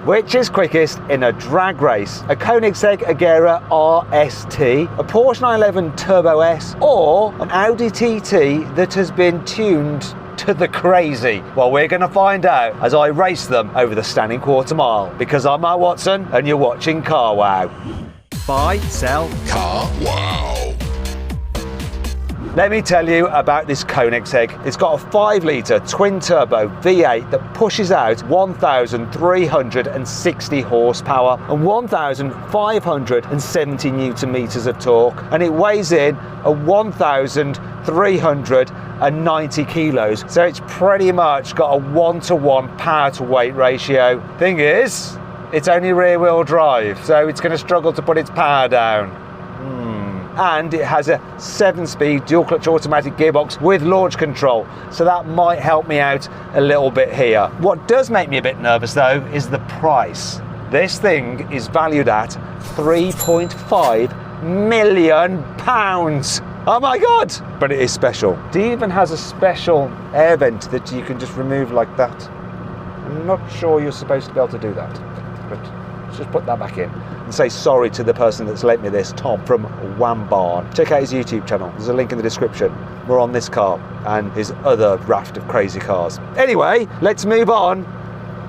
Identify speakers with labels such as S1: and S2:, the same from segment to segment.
S1: Which is quickest in a drag race? A Koenigsegg Agera RST, a Porsche 911 Turbo S, or an Audi TT that has been tuned to the crazy? Well, we're going to find out as I race them over the standing quarter mile, because I'm Mark Watson and you're watching Car Wow. Buy, sell,
S2: Car Wow.
S1: Let me tell you about this Koenigsegg. It's got a 5-litre twin-turbo V8 that pushes out 1,360 horsepower and 1,570 newton-meters of torque, and it weighs in a 1,390 kilos. So it's pretty much got a 1-to-1 power-to-weight ratio. Thing is, it's only rear-wheel drive, so it's going to struggle to put its power down. And it has a 7-speed dual clutch automatic gearbox with launch control, so that might help me out a little bit here. What does make me a bit nervous though is the price. This thing is valued at £3.5 million. Oh my god! But it is special. It even has a special air vent that you can just remove like that. I'm not sure you're supposed to be able to do that, but let's just put that back in and say sorry to the person that's lent me this, Tom from Wambarn. Check out his YouTube channel, there's a link in the description. We're on this car and his other raft of crazy cars. Anyway, let's move on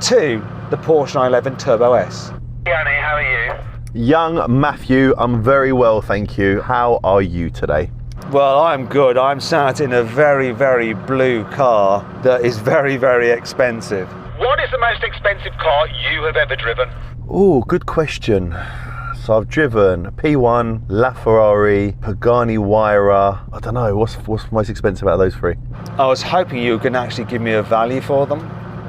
S1: to the Porsche 911 Turbo S. Yanni, how are you?
S3: Young Matthew, I'm very well, thank you. How are you today?
S1: Well, I'm good. I'm sat in a very, very blue car that is very, very expensive. What is the most expensive car you have ever driven?
S3: Oh, good question. So I've driven a P1, LaFerrari, Pagani Huayra. I don't know, what's most expensive out of those three?
S1: I was hoping you were going to actually give me a value for them,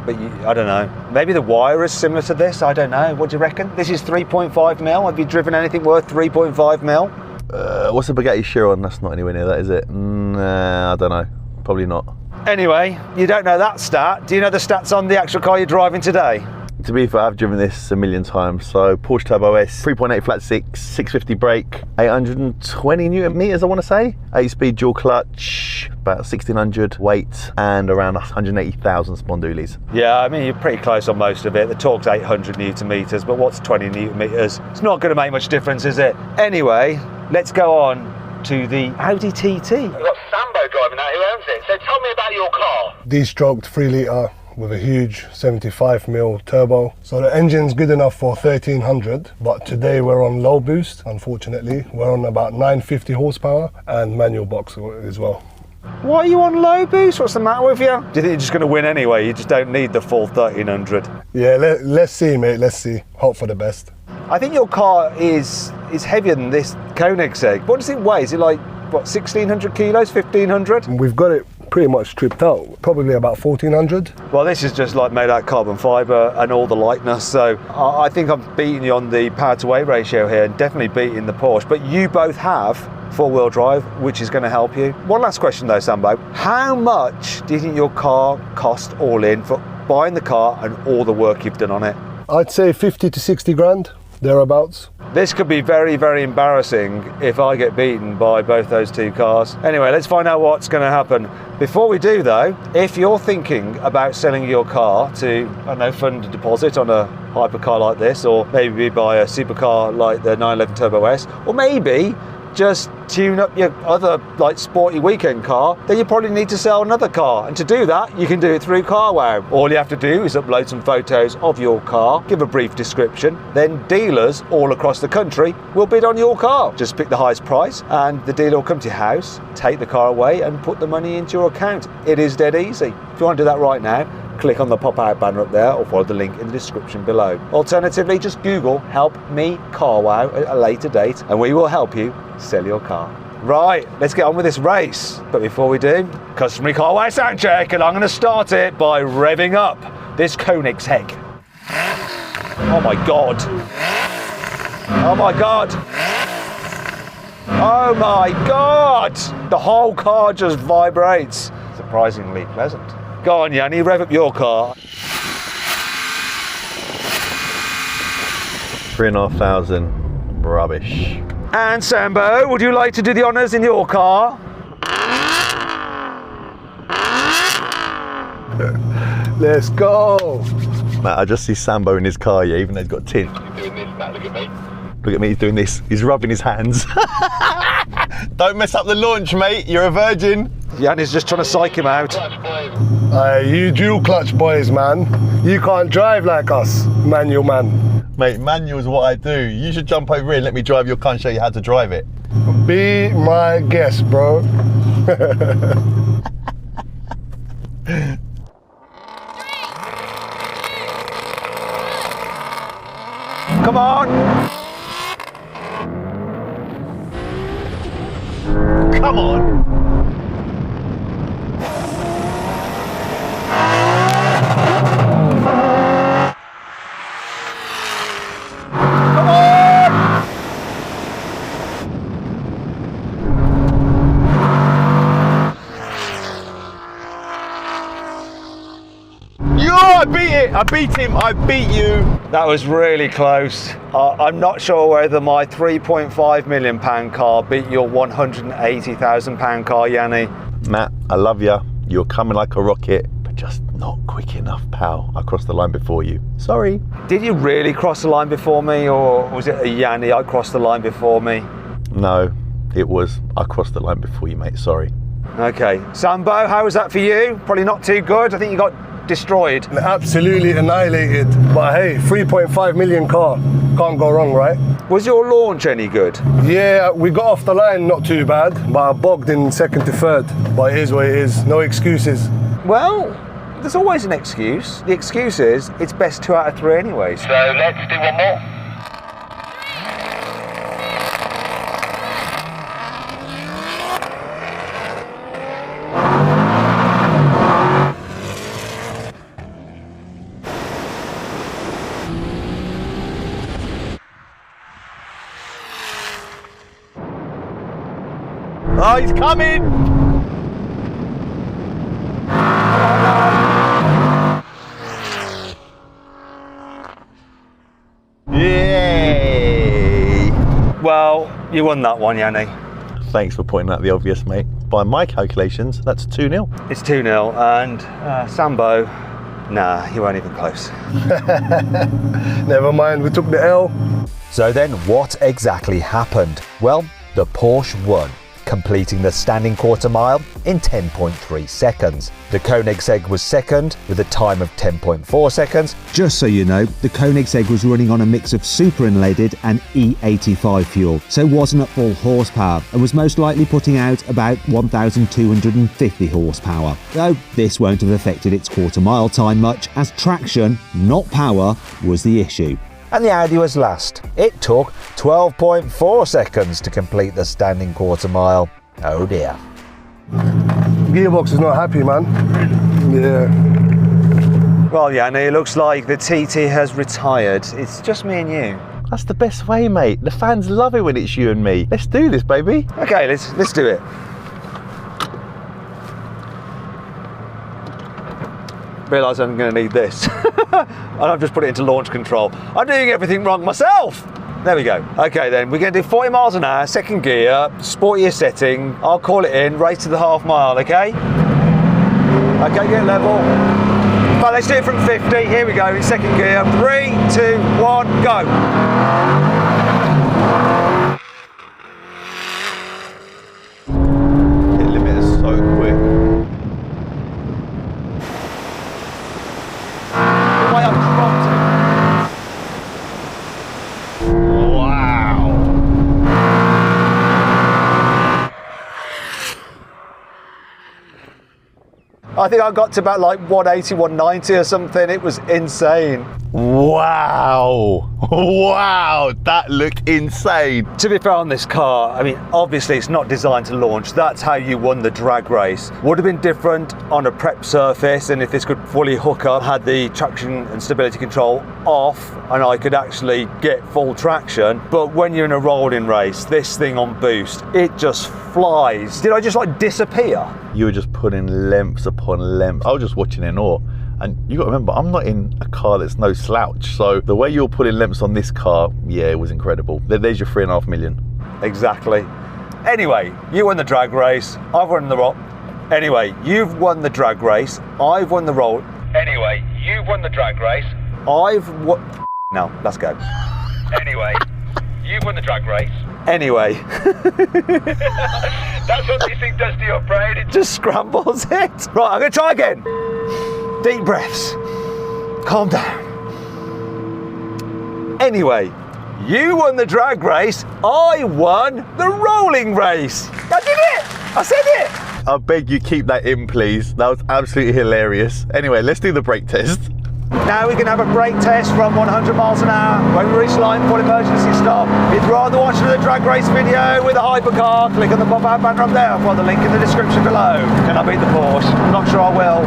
S1: but I don't know. Maybe the Huayra is similar to this, I don't know. What do you reckon? This is 3.5 mil. Have you driven anything worth 3.5 mil?
S3: What's the Bugatti Chiron? That's not anywhere near that, is it? Nah, I don't know. Probably not.
S1: Anyway, you don't know that stat. Do you know the stats on the actual car you're driving today?
S3: To be fair, I've driven this a million times. So Porsche Turbo S, 3.8 flat six, 650 brake, 820 newton meters, I want to say. 8-speed dual clutch, about 1600 weight, and around 180,000 spondoolies.
S1: Yeah, I mean, you're pretty close on most of it. The torque's 800 newton meters, but what's 20 newton meters? It's not going to make much difference, is it? Anyway, let's go on to the Audi TT. We've got Sambo driving out, who owns it. So tell me about your car.
S4: D-stroked 3-litre with a huge 75mm turbo. So the engine's good enough for 1300, but today we're on low boost, unfortunately. We're on about 950 horsepower and manual box as well.
S1: Why are you on low boost? What's the matter with you? Do you think you're just going to win anyway? You just don't need the full 1300?
S4: Yeah, let's see, mate, let's see. Hope for the best.
S1: I think your car is heavier than this Koenigsegg. What does it weigh? Is it like, what, 1,600 kilos, 1,500?
S4: We've got it pretty much stripped out, probably about 1,400.
S1: Well, this is just like made out of carbon fibre and all the lightness, so I think I'm beating you on the power to weight ratio here and definitely beating the Porsche, but you both have four-wheel drive, which is going to help you. One last question though, Sambo. How much do you think your car cost all in for buying the car and all the work you've done on it?
S4: I'd say 50 to 60 grand, thereabouts.
S1: This could be very, very embarrassing if I get beaten by both those two cars. Anyway, let's find out what's going to happen. Before we do though, if you're thinking about selling your car to, I don't know, fund a deposit on a hypercar like this, or maybe buy a supercar like the 911 Turbo S, or maybe just tune up your other like sporty weekend car, then you probably need to sell another car. And to do that, you can do it through Car Wow. All you have to do is upload some photos of your car, give a brief description, then dealers all across the country will bid on your car. Just pick the highest price and the dealer will come to your house, take the car away and put the money into your account. It is dead easy. If you want to do that right now, click on the pop-out banner up there or follow the link in the description below. Alternatively, just Google "Help Me Car Wow" at a later date and we will help you sell your car. Right, let's get on with this race. But before we do, customary Car Wow sound check, and I'm going to start it by revving up this Koenigsegg. Oh my God. Oh my God. Oh my God. The whole car just vibrates. Surprisingly pleasant. Go on, Yanni, rev up your car.
S3: 3,500. Rubbish.
S1: And Sambo, would you like to do the honours in your car?
S4: Let's go.
S3: Matt, I just see Sambo in his car, yeah, even though he's got tint.
S2: He's doing this, Matt, look at me.
S3: Look at me, he's doing this. He's rubbing his hands. Don't mess up the launch, mate. You're a virgin.
S1: Yanni's just trying to psych him out.
S2: Clutch, boys.
S4: You dual clutch boys, man. You can't drive like us, manual man.
S3: Mate, manual's what I do. You should jump over here and let me drive your car and show you how to drive it.
S4: Be my guest, bro.
S1: Come on!
S3: Come on! I beat it! I beat him! I beat you!
S1: That was really close. I'm not sure whether my £3.5 million car beat your £180,000 car, Yanni.
S3: Matt, I love you. You're coming like a rocket, but just not quick enough, pal. I crossed the line before you. Sorry.
S1: Did you really cross the line before me, or was it a Yanni, I crossed the line before me?
S3: No, it was. I crossed the line before you, mate. Sorry.
S1: Okay. Sambo, how was that for you? Probably not too good. I think you got destroyed.
S4: Absolutely annihilated. But hey, 3.5 million car. Can't go wrong, right?
S1: Was your launch any good?
S4: Yeah, we got off the line not too bad, but I bogged in second to third. But it is what it is. No excuses.
S1: Well, there's always an excuse. The excuse is it's best 2 out of 3 anyways.
S2: So let's do one more.
S3: Oh, he's coming! Yay!
S1: Well, you won that one, Yanni.
S3: Thanks for pointing out the obvious, mate. By my calculations, that's 2-0.
S1: It's 2-0, and Sambo, nah, you weren't even close.
S4: Never mind, we took the L.
S5: So then what exactly happened? Well, the Porsche won, completing the standing quarter mile in 10.3 seconds. The Koenigsegg was second with a time of 10.4 seconds.
S6: Just so you know, the Koenigsegg was running on a mix of super unleaded and E85 fuel, so wasn't at full horsepower and was most likely putting out about 1,250 horsepower. Though this won't have affected its quarter mile time much, as traction, not power, was the issue.
S5: And the Audi was last. It took 12.4 seconds to complete the standing quarter mile. Oh dear.
S4: Gearbox is not happy, man. Yeah.
S1: Well, Yanni, it looks like the TT has retired. It's just me and you.
S3: That's the best way, mate. The fans love it when it's you and me. Let's do this, baby.
S1: Okay, let's do it. Realise I'm going to need this. And I've just put it into launch control. I'm doing everything wrong myself. There we go. Okay then, we're going to do 40 miles an hour, second gear, sportier setting. I'll call it in, race to the half mile, okay? Okay, get level. Right, let's do it from 50. Here we go, in second gear. 3, 2, 1, go.
S3: Hit limit is so quick.
S1: I think I got to about like 180, 190 or something. It was insane.
S3: Wow. Wow, that looked insane.
S1: To be fair on this car, I mean, obviously it's not designed to launch. That's how you won the drag race. Would have been different on a prep surface, and if this could fully hook up, had the traction and stability control off, and I could actually get full traction. But when you're in a rolling race, this thing on boost, it just flies. Did I just like disappear?
S3: You were just putting lengths upon lengths. I was just watching in awe. And you got to remember, I'm not in a car that's no slouch. So the way you're putting lengths on this car, yeah, it was incredible. There's your 3.5 million.
S1: Exactly. Anyway, you won the drag race. I've won the roll. Anyway, you've won the drag race. I've won the roll.
S2: Anyway, you won the drag race.
S1: No, let's go.
S2: Anyway, you won the drag race.
S1: Anyway.
S2: That's what this thing does to your brain. It
S1: Just scrambles it. Right, I'm gonna try again. Deep breaths. Calm down. Anyway, you won the drag race. I won the rolling race. I did it. I said it.
S3: I beg you keep that in, please. That was absolutely hilarious. Anyway, let's do the brake test.
S1: Now we can have a brake test from 100 miles an hour. When we reach line, full emergency stop. If you'd rather watch the drag race video with a hypercar, click on the pop-out banner up there. I've got the link in the description below. Can I beat the Porsche? I'm not sure I will.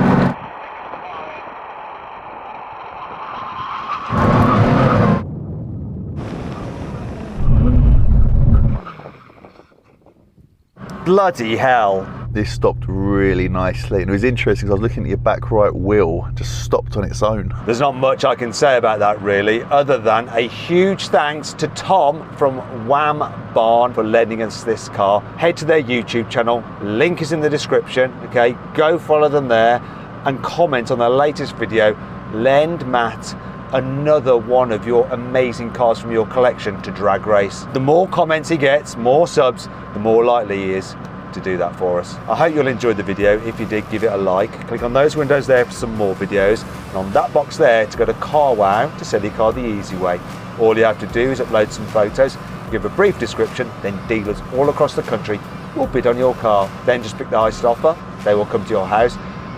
S1: Bloody hell.
S3: This stopped really nicely, and it was interesting because I was looking at your back right wheel, just stopped on its own.
S1: There's not much I can say about that really, other than a huge thanks to Tom from Wham Barn for lending us this car. Head to their YouTube channel, link is in the description, okay? Go follow them there and comment on their latest video. Lend Matt another one of your amazing cars from your collection to drag race. The more comments he gets, more subs, the more likely he is to do that for us. I hope you'll enjoy the video. If you did, give it a like. Click on those windows there for some more videos, and on that box there to go to Car Wow to sell your car the easy way. All you have to do is upload some photos, give a brief description, then dealers all across the country will bid on your car. Then just pick the highest offer, they will come to your house,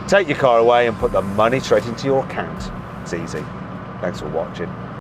S1: take your car away and put the money straight into your account. It's easy. Thanks for watching.